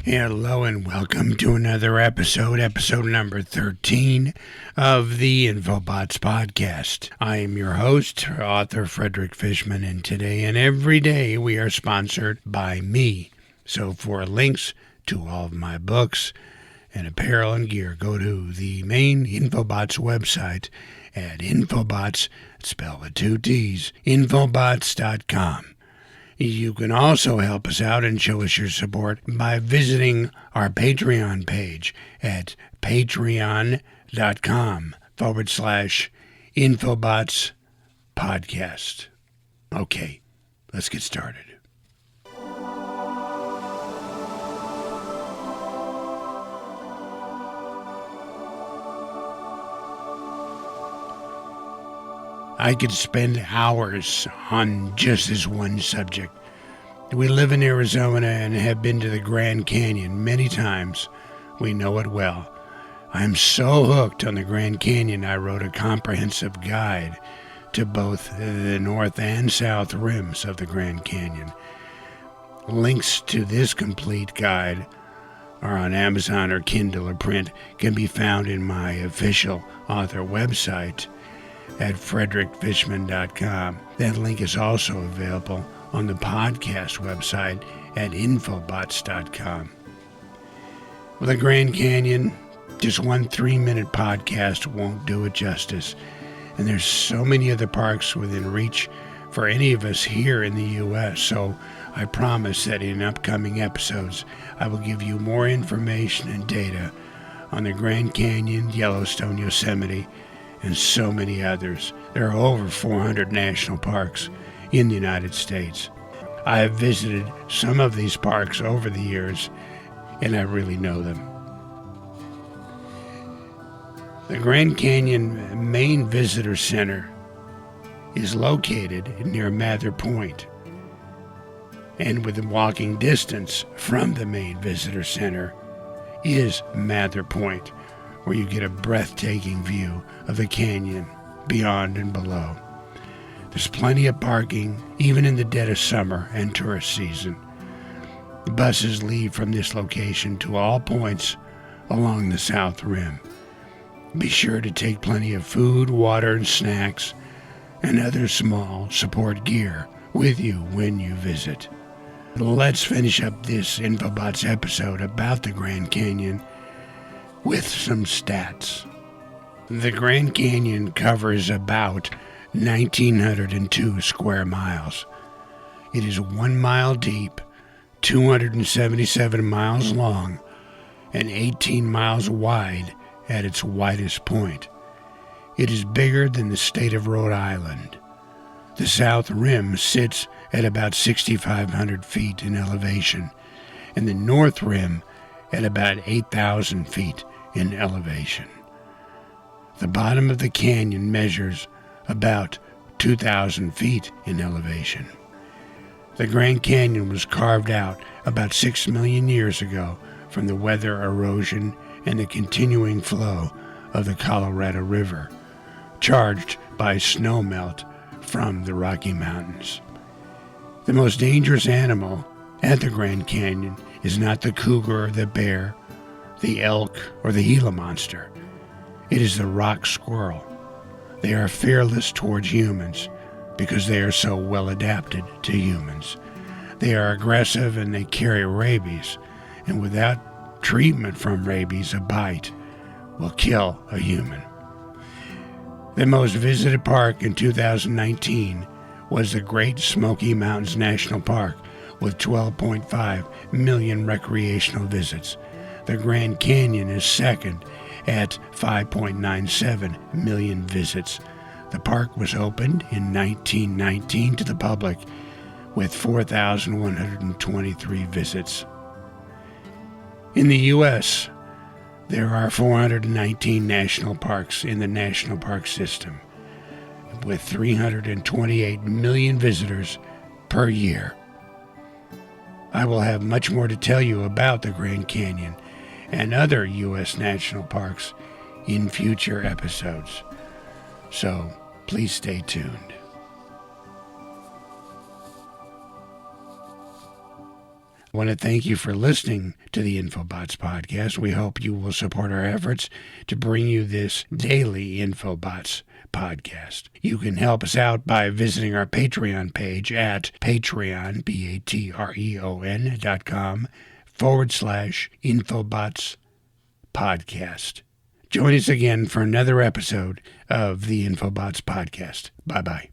Hello and welcome to another episode number 13 of the Infobotts Podcast. I am your host, author Frederick Fishman, and today and every day we are sponsored by me. So for links to all of my books and apparel and gear, go to the main Infobotts website at Infobotts, spelled with 2 T's, Infobotts.com. You can also help us out and show us your support by visiting our Patreon page at patreon.com/Infobotts Podcast. Okay, let's get started. I could spend hours on just this one subject. We live in Arizona and have been to the Grand Canyon many times. We know it well. I'm so hooked on the Grand Canyon, I wrote a comprehensive guide to both the north and south rims of the Grand Canyon. Links to this complete guide are on Amazon or Kindle or print, can be found in my official author website at frederickfishman.com. That link is also available on the podcast website at infobotts.com. Well, the Grand Canyon, just one 3-minute podcast won't do it justice. And there's so many other parks within reach for any of us here in the U.S., so I promise that in upcoming episodes I will give you more information and data on the Grand Canyon, Yellowstone, Yosemite, and so many others. There are over 400 national parks in the United States. I have visited some of these parks over the years, and I really know them. The Grand Canyon Main Visitor Center is located near Mather Point, and within walking distance from the Main Visitor Center is Mather Point, where you get a breathtaking view of the canyon beyond and below. There's plenty of parking, even in the dead of summer and tourist season. The buses leave from this location to all points along the south rim. Be sure to take plenty of food, water, and snacks, and other small support gear with you when you visit. Let's finish up this Infobotts episode about the Grand Canyon with some stats. The Grand Canyon covers about 1,902 square miles. It is 1 mile deep, 277 miles long, and 18 miles wide at its widest point. It is bigger than the state of Rhode Island. The south rim sits at about 6,500 feet in elevation, and the north rim at about 8,000 feet in elevation. The bottom of the canyon measures about 2,000 feet in elevation. The Grand Canyon was carved out about 6 million years ago from the weather erosion and the continuing flow of the Colorado River, charged by snowmelt from the Rocky Mountains. The most dangerous animal at the Grand Canyon is not the cougar or the bear, the elk, or the Gila monster. It is the rock squirrel. They are fearless towards humans because they are so well adapted to humans. They are aggressive and they carry rabies, and without treatment from rabies, a bite will kill a human. The most visited park in 2019 was the Great Smoky Mountains National Park with 12.5 million recreational visits. The Grand Canyon is second at 5.97 million visits. The park was opened in 1919 to the public with 4,123 visits. In the U.S., there are 419 national parks in the national park system, with 328 million visitors per year. I will have much more to tell you about the Grand Canyon and other U.S. national parks in future episodes. So please stay tuned. I want to thank you for listening to the Infobotts Podcast. We hope you will support our efforts to bring you this daily Infobotts Podcast. You can help us out by visiting our Patreon page at Patreon, patreon.com/Infobotts Podcast. Join us again for another episode of the Infobotts Podcast. Bye-bye.